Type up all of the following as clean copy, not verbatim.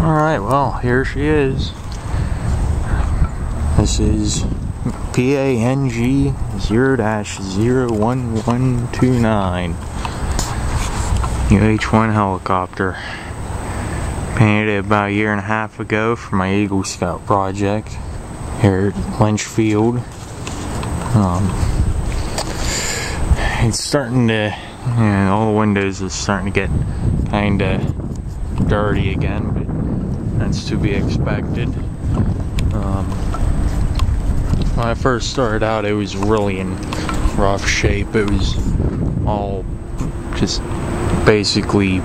Alright, well, here she is. This is PANG 0-01129 UH-1 helicopter. Painted it about a year and a half ago for my Eagle Scout project here at Lynch Field. It's starting to, all the windows are starting to get kind of dirty again, but that's to be expected. When I first started out, it was really in rough shape. It was all just basically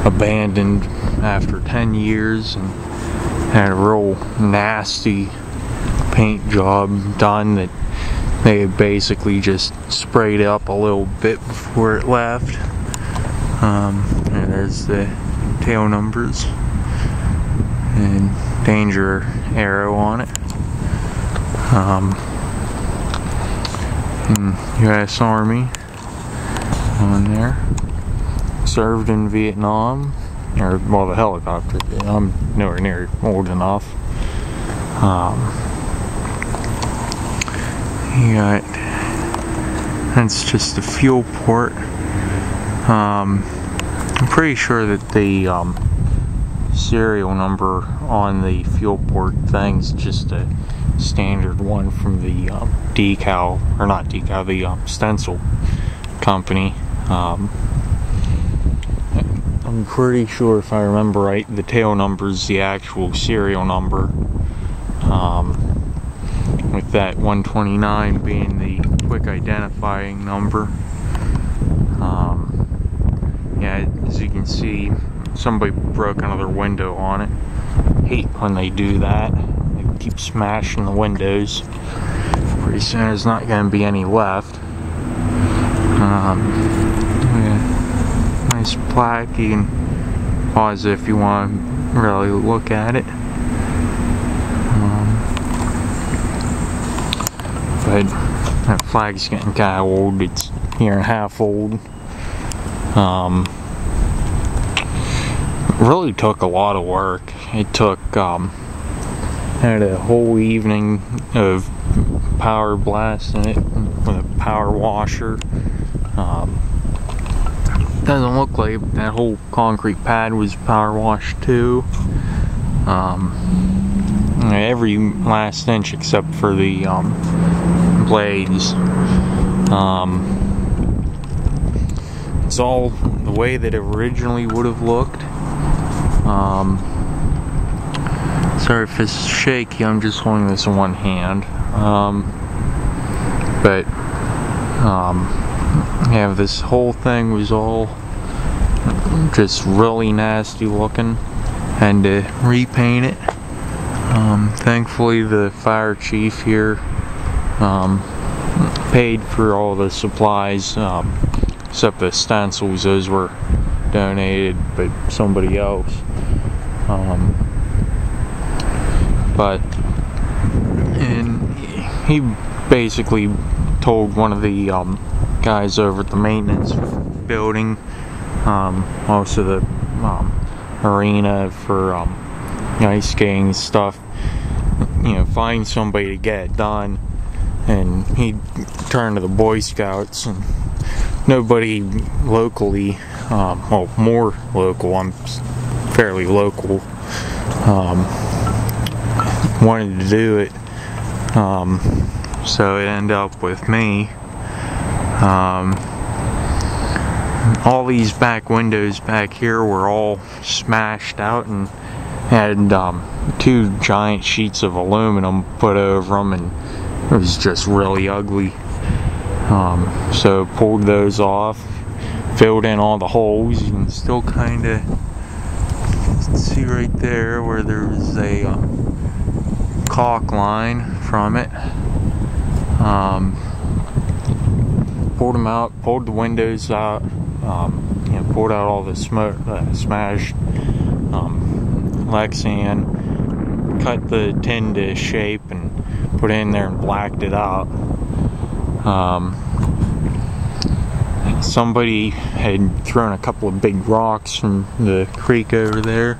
abandoned after 10 years and had a real nasty paint job done that they had basically just sprayed up a little bit before it left. And there's the tail numbers and danger arrow on it. U.S. Army on there. Served in Vietnam, or well, the helicopter. I'm nowhere near old enough. You got, that's just the fuel port. I'm pretty sure that the serial number on the fuel port thing's just a standard one from the decal, or not decal, the stencil company. I'm pretty sure, if I remember right, the tail number's the actual serial number, with that 129 being the quick identifying number. Yeah, as you can see, somebody broke another window on it. Hate when they do that. They keep smashing the windows. Pretty soon there's not going to be any left. Yeah, nice plaque. You can pause it if you want to really look at it. But that flag's getting kind of old. It's a year and a half old. It really took a lot of work. It took, had a whole evening of power blasting it with a power washer. Doesn't look like it, that whole concrete pad was power washed too. Every last inch except for the blades. It's all the way that it originally would have looked. Sorry if it's shaky, I'm just holding this in one hand. Yeah, this whole thing was all just really nasty looking, and to repaint it, thankfully the fire chief here paid for all the supplies, except the stencils. Those were donated by somebody else. And he basically told one of the guys over at the maintenance building, also the arena for ice skating and stuff, find somebody to get it done. And he turned to the Boy Scouts, and nobody locally, well, more local, I'm fairly local, wanted to do it, so it ended up with me. All these back windows back here were all smashed out and had 2 giant sheets of aluminum put over them, and it was just really ugly. So pulled those off, filled in all the holes. You can still kind of see right there where there's a caulk line from it. Pulled them out, pulled the windows out, pulled out all the smashed Lexan, cut the tin to shape and put it in there and blacked it out. Somebody had thrown a couple of big rocks from the creek over there,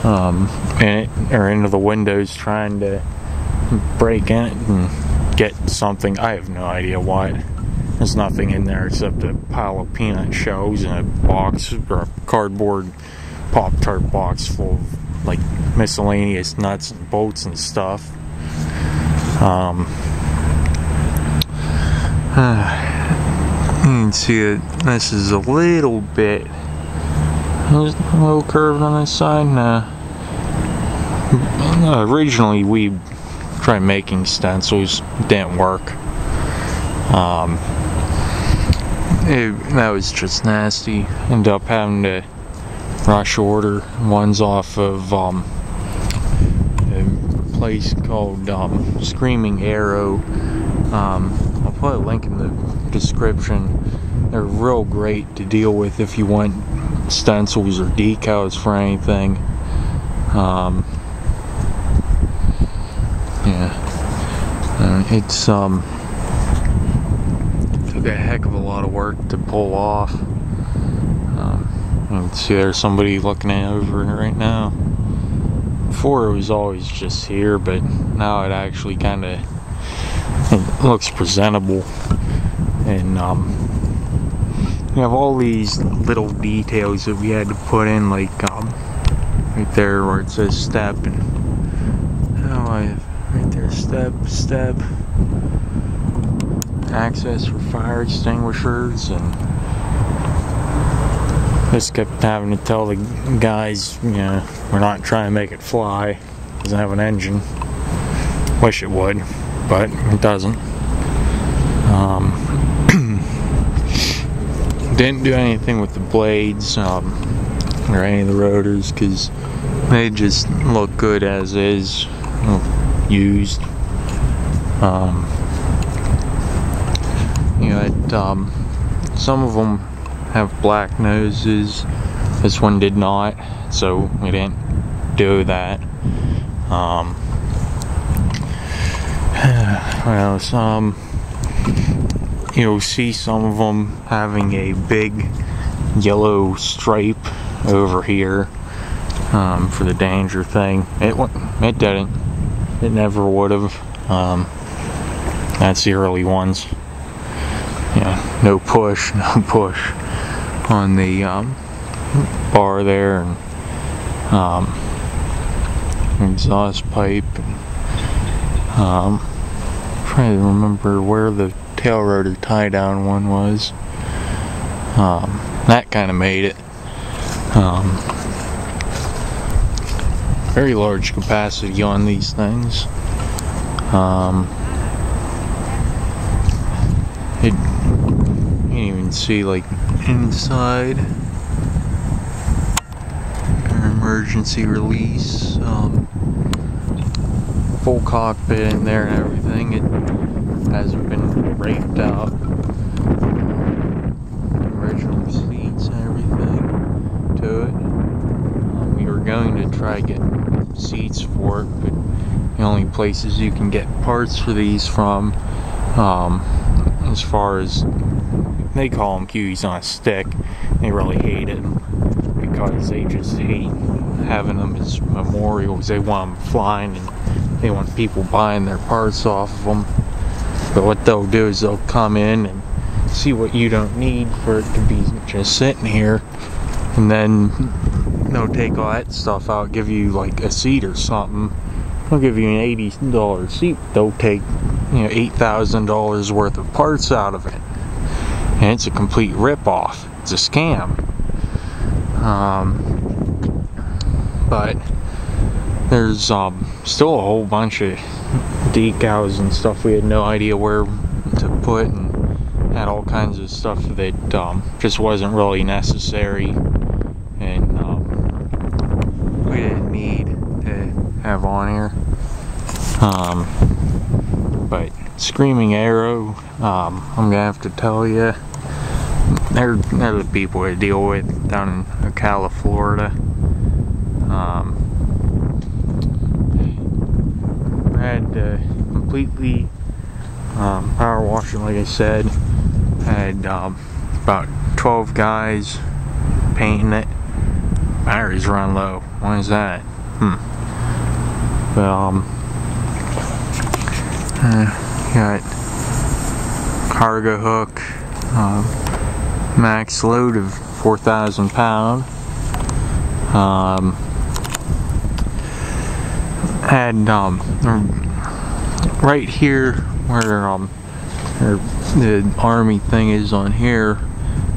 in it, or into the windows, trying to break in it and get something. I have no idea what. There's nothing in there except a pile of peanut shells and a box, or a cardboard Pop-Tart box full of like miscellaneous nuts and bolts and stuff. You can see it. This is a little bit. There's a little curve on this side. Originally, we tried making stencils. Didn't work. That was just nasty. Ended up having to rush order ones off of a place called Screaming Aero. I'll put a link in the description. They're real great to deal with if you want stencils or decals for anything. It's took a heck of a lot of work to pull off. You can see there's somebody looking over it right now. Before it was always just here, but now it actually kind of looks presentable. And you have all these little details that we had to put in, like right there where it says step, and right there, step, access for fire extinguishers, and just kept having to tell the guys, you know, we're not trying to make it fly. It doesn't have an engine. Wish it would, but it doesn't. Didn't do anything with the blades or any of the rotors because they just look good as is, used. Some of them have black noses. This one did not, so we didn't do that. You'll see some of them having a big yellow stripe over here for the danger thing. It didn't. It never would have. That's the early ones. Yeah, no push on the bar there, and exhaust pipe. Trying to remember where the tail rotor tie down one was. That kind of made it. Very large capacity on these things. You can even see like inside emergency release, full cockpit in there and everything. It hasn't been raped out. Original seats and everything to it. We were going to try get seats for it, but the only places you can get parts for these from, as far as, they call them Hueys on a stick. They really hate it because they just hate having them as memorials. They want them flying and they want people buying their parts off of them. But what they'll do is they'll come in and see what you don't need for it to be just sitting here, and then they'll take all that stuff out, give you like a seat or something. They'll give you an $80 seat. They'll take, $8,000 worth of parts out of it, and it's a complete rip-off. It's a scam. But there's still a whole bunch of decals and stuff we had no idea where to put, and had all kinds of stuff that just wasn't really necessary, and we didn't need to have on here. But Screaming Aero, I'm gonna have to tell you, they're the people I deal with down in Ocala, Florida. I had completely power washing, like I said. I had about 12 guys painting it. batteries run low. Why is that? But got cargo hook, max load of 4,000 pound. Had right here where the Army thing is on here,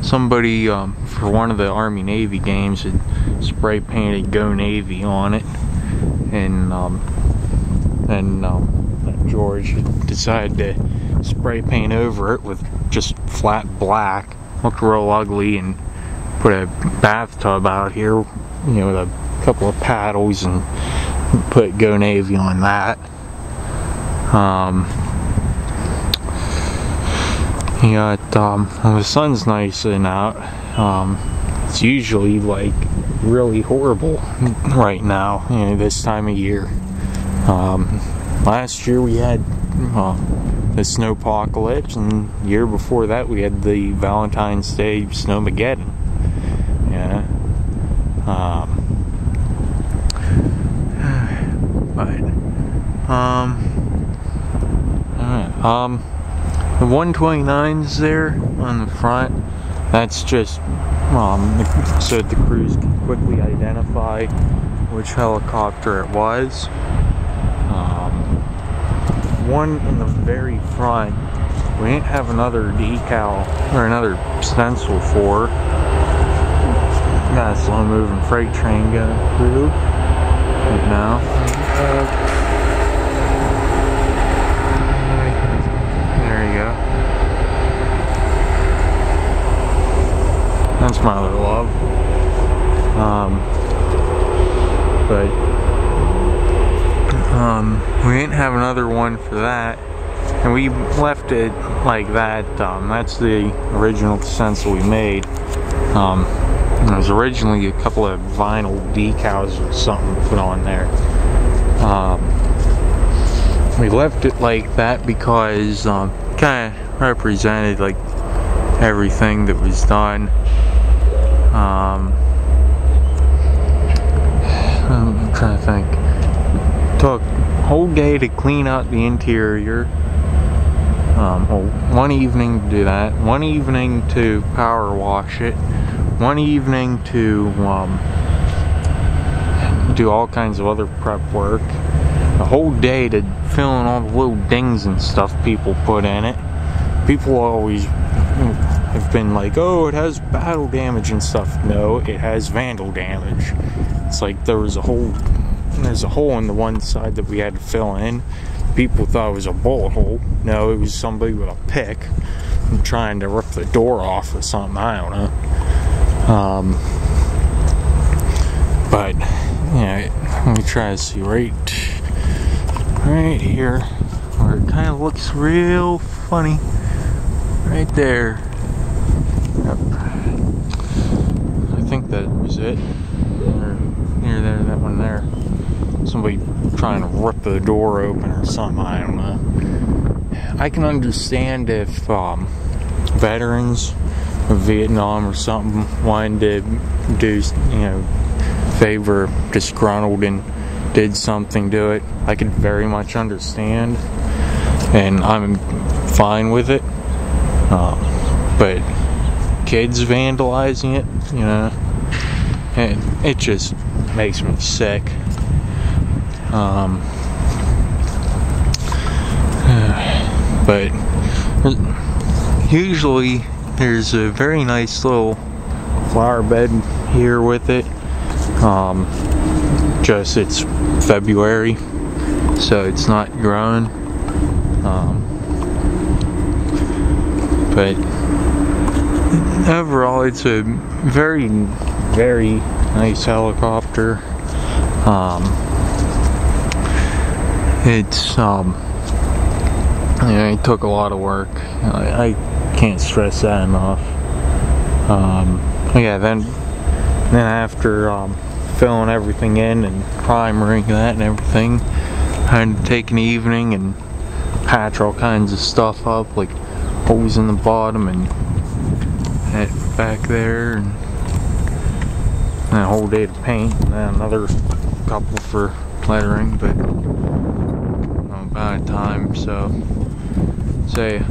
somebody for one of the Army Navy games had spray painted "Go Navy" on it, and George decided to spray paint over it with just flat black. Looked real ugly, and put a bathtub out here, you know, with a couple of paddles, and put "Go Navy" on that. You got when the sun's nice and out, it's usually like really horrible right now, you know, this time of year. Last year we had the snowpocalypse, and the year before that we had the Valentine's Day snowmageddon. Yeah. The 129's there on the front, that's just so that the crews can quickly identify which helicopter it was. One in the very front, we didn't have another decal or another stencil for. Got a slow moving freight train going through right now. There you go. That's my other love. We didn't have another one for that, and we left it like that. That's the original stencil we made. There was originally a couple of vinyl decals or something put on there. We left it like that because kind of represented like everything that was done. I'm trying to think. Took a whole day to clean out the interior. One evening to do that. One evening to power wash it. One evening to do all kinds of other prep work. A whole day to fill in all the little dings and stuff people put in it. People always have been like, oh, it has battle damage and stuff. No, it has vandal damage. It's like there's a hole in the one side that we had to fill in. People thought it was a bullet hole. No, it was somebody with a pick trying to rip the door off or something. I don't know. But yeah, let me try to see right here where it kind of looks real funny. Right there. Yep. I think that was it. Near there, that one there. Somebody trying to rip the door open or something. I don't know. I can understand if veterans of Vietnam or something wanted to do, you know, favor disgruntled and did something to it. I could very much understand, and I'm fine with it. But kids vandalizing it, you know, and it just makes me sick. But usually there's a very nice little flower bed here with it. Just it's February, so it's not grown. But overall, it's a very, very nice helicopter. It's yeah, it took a lot of work. I can't stress that enough. Yeah, then after filling everything in and primering that and everything, I had to take an evening and patch all kinds of stuff up, like holes in the bottom and back there, and and a whole day to paint, and then another couple for lettering, but I'm out of time, so say